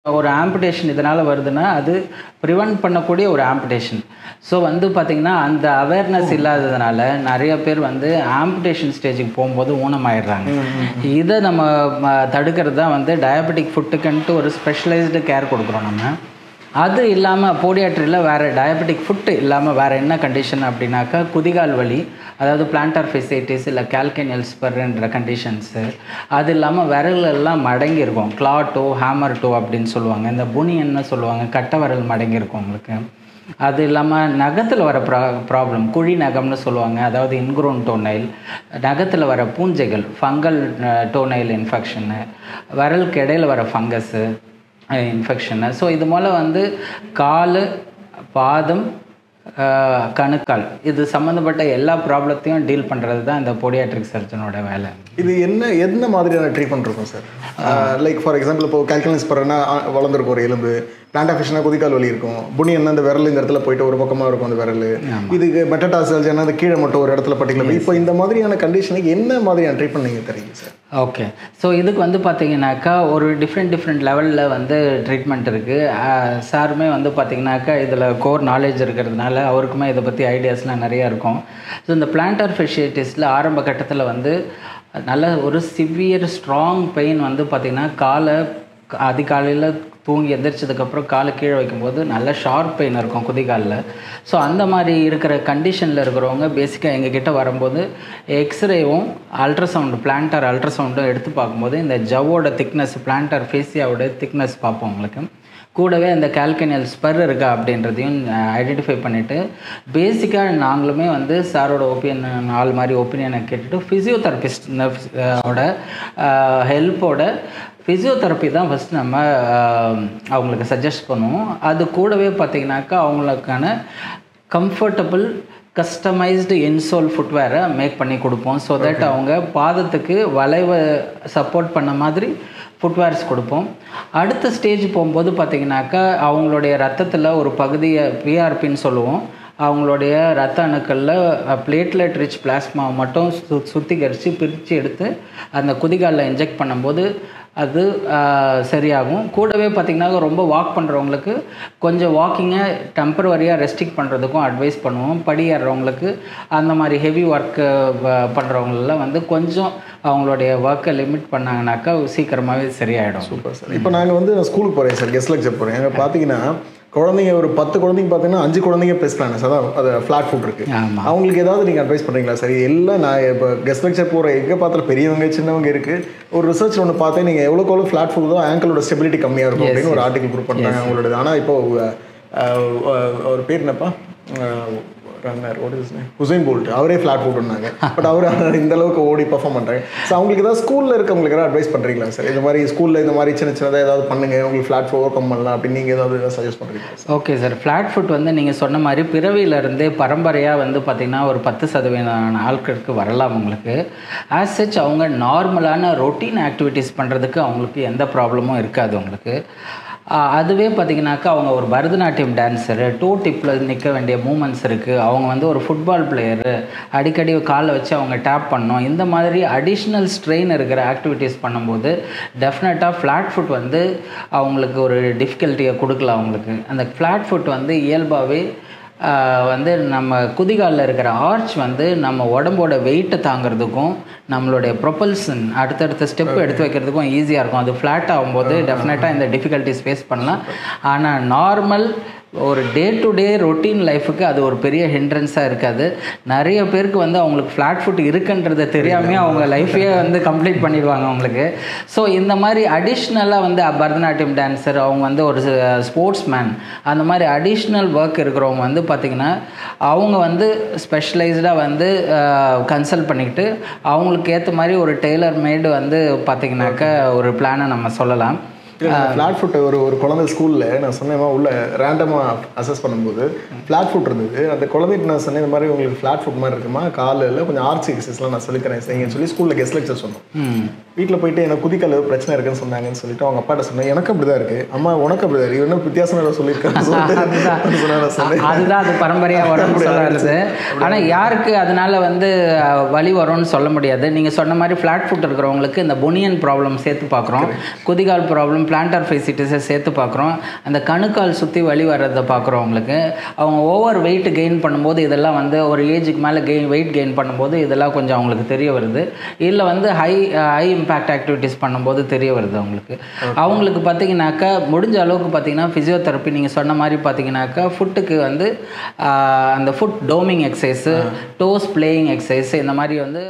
ஒரு ஆம்புடேஷன் இதனால் வருதுன்னா அது ப்ரிவென்ட் பண்ணக்கூடிய ஒரு ஆம்புடேஷன். ஸோ வந்து பார்த்திங்கன்னா அந்த அவேர்னஸ் இல்லாததுனால நிறைய பேர் வந்து ஆம்புடேஷன் ஸ்டேஜுக்கு போகும்போது ஊனமாயிடுறாங்க. இதை நம்ம தடுக்கிறது தான் வந்து டயபெட்டிக் ஃபுட்டுக்குன்ட்டு ஒரு ஸ்பெஷலைஸ்டு கேர் கொடுக்குறோம் நம்ம. அது இல்லாமல் போடியாட்ரியில் வேறு டயபெட்டிக் ஃபுட்டு இல்லாமல் வேறு என்ன கண்டிஷன் அப்படின்னாக்கா குதிகால் வலி, அதாவது பிளான்டார் ஃபெசைட்டிஸ் இல்லை கால்கேனியல் ஸ்பர்ன்ற கண்டிஷன்ஸு. அது இல்லாமல் விரலெல்லாம் மடங்கியிருக்கும், கிளாட்டோ ஹேமர் டோ அப்படின்னு சொல்லுவாங்க. இந்த புனியன்னு சொல்லுவாங்க, கட்டை விரல் மடங்கியிருக்கும் உங்களுக்கு. அது இல்லாமல் நகத்தில் வர ப்ராப்ளம், குழி நகம்னு சொல்லுவாங்க, அதாவது இன்க்ரோன் டோனைல். நகத்தில் வர பூஞ்சைகள், ஃபங்கல் டோனைல் இன்ஃபெக்ஷனு, விரலுக்கு இடையில் வர ஃபங்கஸ்ஸு இன்ஃபெக்ஷனு. ஸோ இது போல் வந்து கால், பாதம், கணுக்கால் இது சம்மந்தப்பட்ட எல்லா ப்ராப்ளத்தையும் டீல் பண்ணுறது தான் இந்த போடியாட்ரிக் சர்ஜனோட வேலை. இது என்ன மாதிரியான ட்ரீட்மெண்ட் இருக்கும் சார்? லைக் ஃபார் எக்ஸாம்பிள் இப்போ கால்குலஸ் பரனா வளர்ந்துருக்கும் ஒரு எலும்பு, பிளான்டாஃபிஷனா குதிக்கால் வலி இருக்கும், புனி என்ன அந்த விரல் இந்த இடத்துல போயிட்டு ஒரு பக்கமாக இருக்கும் அந்த விரல், இதுக்கு மெட்டடாசல்ஜனா அந்த கீழே மட்டும் ஒரு இடத்துல பர்டிகுலர். இப்போ இந்த மாதிரியான கண்டிஷனுக்கு என்ன மாதிரியான ட்ரீட்மெண்ட் நீங்கள் தரீங்க சார்? ஓகே, ஸோ இதுக்கு வந்து பார்த்தீங்கன்னாக்கா ஒரு டிஃப்ரெண்ட் லெவலில் வந்து ட்ரீட்மெண்ட் இருக்குது. சாருமே வந்து பார்த்தீங்கன்னாக்கா இதில் கோர் நாலேஜ் இருக்கிறதுனால அவருக்குமே இதை பற்றி ஐடியாஸ்லாம் நிறையா இருக்கும். ஸோ இந்த பிளான்டார் ஃபெசிட்டிஸில் ஆரம்ப கட்டத்தில் வந்து நல்ல ஒரு சிவியர் ஸ்ட்ராங் பெயின் வந்து பார்த்திங்கன்னா காலை அதிகாலையில் தூங்கி எந்திரிச்சதுக்கப்புறம் காலை கீழே வைக்கும்போது நல்ல ஷார்ப் பெயின் இருக்கும் குதிகாலில். ஸோ அந்த மாதிரி இருக்கிற கண்டிஷனில் இருக்கிறவங்க பேசிக்காக எங்ககிட்ட வரும்போது எக்ஸ்ரேவும் அல்ட்ராசவுண்டு, பிளான்டார் அல்ட்ராசவுண்டும் எடுத்து பார்க்கும்போது இந்த ஜவ்வோட திக்னஸ், பிளான்டார் ஃபேசியாவோட திக்னஸ் பார்ப்போம் உங்களுக்கு. கூடவே அந்த கால்கேனியல் ஸ்பர் இருக்கா அப்படின்றதையும் ஐடென்டிஃபை பண்ணிவிட்டு பேசிக்காக நாங்களுமே வந்து சாரோட ஒப்பீனியன் ஆள் மாதிரி ஒப்பீனியனை கேட்டுட்டு ஃபிசியோதெரபிஸ்டோட ஹெல்ப்போட ஃபிசியோதெரப்பி தான் ஃபஸ்ட் நம்ம அவங்களுக்கு சஜஸ்ட் பண்ணுவோம். அது கூடவே பார்த்திங்கனாக்கா அவங்களுக்கான கம்ஃபர்டபுள் கஸ்டமைஸ்டு இன்சோல் ஃபுட்வேரை மேக் பண்ணி கொடுப்போம். ஸோ தட் அவங்க பாதத்துக்கு வளைவை சப்போர்ட் பண்ண மாதிரி ஃபுட்வேர்ஸ் கொடுப்போம். அடுத்த ஸ்டேஜ் போகும்போது பார்த்திங்கனாக்கா அவங்களுடைய ரத்தத்தில் ஒரு பகுதியை பிஆர்பின்னு சொல்லுவோம், அவங்களுடைய ரத்த அணுக்களில் பிளேட்லெட் ரிச் பிளாஸ்மாவை மட்டும் சுத்திகரித்து பிரித்து எடுத்து அந்த குதிகாலில் இன்ஜெக்ட் பண்ணும்போது அது சரியாகும். கூடவே பார்த்திங்கன்னா ரொம்ப வாக் பண்ணுறவங்களுக்கு கொஞ்சம் வாக்கிங்கை டெம்பரவரியாக ரெஸ்ட்ரிக்ட் பண்ணுறதுக்கும் அட்வைஸ் பண்ணுவோம். படி ஏறுறவங்களுக்கு அந்த மாதிரி ஹெவி ஒர்க்கு பண்ணுறவங்களெலாம் வந்து கொஞ்சம் அவங்களுடைய ஒர்க்கை லிமிட் பண்ணாங்கனாக்கா சீக்கிரமாகவே சரியாயிடும். Super sir. இப்போ நாங்கள் வந்து ஸ்கூலுக்கு போகிறேன் சார், கெஸ்ட் லெக்சர் போகிறேன். அங்கே பார்த்தீங்கன்னா குழந்தைங்க ஒரு 10 குழந்தைங்க பார்த்தீங்கன்னா 5 குழந்தைங்க ப்ளஸ் பிளானஸ், அதான் அது ஃப்ளாட் ஃபுட் இருக்குது. அவங்களுக்கு ஏதாவது நீங்கள் அட்வைஸ் பண்ணுறீங்களா? சரி, எல்லாம் நான் இப்போ கெஸ்ட் லெக்சர் போகிற எங்கே பார்த்தாலும் பெரியவங்க சின்னவங்க இருக்குது. ஒரு ரிசர்ச் ஒன்று பார்த்தேன், நீங்கள் எவ்வளோ ஃப்ளாட் ஃபுட் தான் ஆங்கிளோட ஸ்டெபிலிட்டி கம்மியாக இருக்கும் அப்படின்னு ஒரு ஆர்டிகல் ப்ரூவ் பண்ணுறாங்க அவங்களோட. ஆனால் இப்போ ஒரு பேர் என்னப்பா ரன்னர் ஹுசைன் போல்ட், அவரே ஃப்ளாட் போட்டுருந்தாங்க. பட் அவர் இந்த அளவுக்கு ஓடி பர்ஃபார்ம் பண்ணுறாங்க. ஸோ அவங்களுக்கு ஏதாவது ஸ்கூலில் இருக்கவங்களுக்கு ஏதாவது அட்வைஸ் பண்ணுறீங்களா சார்? இந்த மாதிரி ஸ்கூலில் இந்த மாதிரி சின்னதாக ஏதாவது பண்ணுங்கள், உங்களுக்கு ஃப்ளாட் ஃபுட் ஓவர் கம் பண்ணலாம் அப்படின்னு நீங்கள் ஏதாவது சஜஸ்ட் பண்ணுறீங்களா? ஓகே சார், ஃப்ளாட் ஃபுட் வந்து நீங்கள் சொன்ன மாதிரி பிறவியிலேருந்தே பரம்பரையாக வந்து பார்த்திங்கன்னா ஒரு 10% ஆட்களுக்கு வரலாம் உங்களுக்கு. ஆஸ் சச் அவங்க நார்மலான ரொட்டீன் ஆக்டிவிட்டீஸ் பண்ணுறதுக்கு அவங்களுக்கு எந்த ப்ராப்ளமும் இருக்காது உங்களுக்கு. அதுவே பார்த்திங்கனாக்கா அவங்க ஒரு பரதநாட்டியம் டான்ஸரு, டோ டிப்பில் நிற்க வேண்டிய மூமெண்ட்ஸ் இருக்குது, அவங்க வந்து ஒரு ஃபுட்பால் பிளேயரு, அடிக்கடி காலை வச்சு அவங்க டேப் பண்ணணும், இந்த மாதிரி அடிஷ்னல் ஸ்ட்ரெயின் இருக்கிற ஆக்டிவிட்டீஸ் பண்ணும்போது டெஃபினட்டாக ஃப்ளாட் ஃபுட் வந்து அவங்களுக்கு ஒரு டிஃபிகல்ட்டியை கொடுக்கலாம் அவங்களுக்கு. அந்த ஃப்ளாட் ஃபுட் வந்து இயல்பாகவே வந்து நம்ம குதிகாலில் இருக்கிற ஆர்ச் வந்து நம்ம உடம்போட வெயிட்டை தாங்கிறதுக்கும் நம்மளுடைய ப்ரொபல்சன் அடுத்தடுத்த ஸ்டெப்பு எடுத்து வைக்கிறதுக்கும் ஈஸியாக இருக்கும். அது ஃப்ளாட் ஆகும்போது டெஃபினட்டாக இந்த டிஃபிகல்ட்டிஸ் ஃபேஸ் பண்ணலாம். ஆனால் நார்மல் ஒரு டே டு டே ரொட்டீன் லைஃபுக்கு அது ஒரு பெரிய ஹிண்ட்ரன்ஸாக இருக்காது. நிறைய பேருக்கு வந்து அவங்களுக்கு ஃப்ளாட் ஃபுட் இருக்குன்றதை தெரியாமே அவங்க லைஃபையே வந்து கம்ப்ளீட் பண்ணிடுவாங்க அவங்களுக்கு. ஸோ இந்த மாதிரி அடிஷ்னலாக வந்து பரதநாட்டியம் டான்ஸர், அவங்க வந்து ஒரு ஸ்போர்ட்ஸ் மேன், அந்த மாதிரி அடிஷ்னல் ஒர்க் இருக்கிறவங்க வந்து பார்த்திங்கன்னா அவங்க வந்து ஸ்பெஷலைஸ்டாக வந்து கன்சல்ட் பண்ணிக்கிட்டு அவங்களுக்கு ஏற்ற மாதிரி ஒரு டெய்லர் மேடு வந்து பார்த்திங்கனாக்கா ஒரு பிளானை நம்ம சொல்லலாம். ஃப்ளாட் ஃபுட் ஒரு குழந்தை ஸ்கூலில் நான் சொன்னேன் உள்ள ரேண்டமாக அசஸ் பண்ணும்போது ஃப்ளாட் ஃபுட் இருந்தது. அந்த குழந்தைட்டு நான் சொன்னேன் இந்த மாதிரி உங்களுக்கு ஃப்ளாட் ஃபுட் மாதிரி இருக்குமா, காலில் கொஞ்சம் ஆர்ச் எக்ஸசைஸ்லாம் நான் சொல்லிக்கிறேன் செய்யுங்கன்னு சொல்லி ஸ்கூலில் கெஸ்ட் லெக்சர் சொன்னோம். வீட்டில் போயிட்டு எனக்கு குதிக்கால் ஏதோ பிரச்சனை இருக்குன்னு சொன்னாங்கன்னு சொல்லிட்டு அவங்க அப்பாட்ட சொன்னேன். எனக்கு அப்படி தான் இருக்குது, அம்மா உனக்கு அப்படி தான் இருக்குது, இன்னும் வித்தியாசம் ஏதோ சொல்லியிருக்காங்க சொல்லிட்டு அதுதான் அது பரம்பரையாக வரும்னு சொல்கிறது. ஆனால் யாருக்கு அதனால் வந்து வலி வரும்னு சொல்ல முடியாது. நீங்கள் சொன்ன மாதிரி ஃப்ளாட் ஃபுட் இருக்கிறவங்களுக்கு இந்த பொனியன் ப்ராப்ளம் சேர்த்து பார்க்குறோம், குதிகால் ப்ராப்ளம், பிளான்டர் ஃபேசிட்டிஸை சேர்த்து பார்க்குறோம், அந்த கணுக்கால் சுற்றி வலி வர்றதை பார்க்குறோம். அவங்களுக்கு அவங்க ஓவர் வெயிட் கெயின் பண்ணும்போது இதெல்லாம் வந்து ஒரு ஏஜுக்கு மேலே வெயிட் கெயின் பண்ணும்போது இதெல்லாம் கொஞ்சம் அவங்களுக்கு தெரிய வருது. இல்லை வந்து ஹை இம்பேக்ட் ஆக்டிவிட்டீஸ் பண்ணும்போது தெரிய வருது அவங்களுக்கு. அவங்களுக்கு பார்த்தீங்கன்னாக்கா முடிஞ்ச அளவுக்கு பார்த்தீங்கன்னா ஃபிசியோதெரப்பி நீங்கள் சொன்ன மாதிரி பார்த்தீங்கன்னாக்கா ஃபுட்டுக்கு வந்து அந்த foot doming exercise, toes playing exercise, இந்த மாதிரி வந்து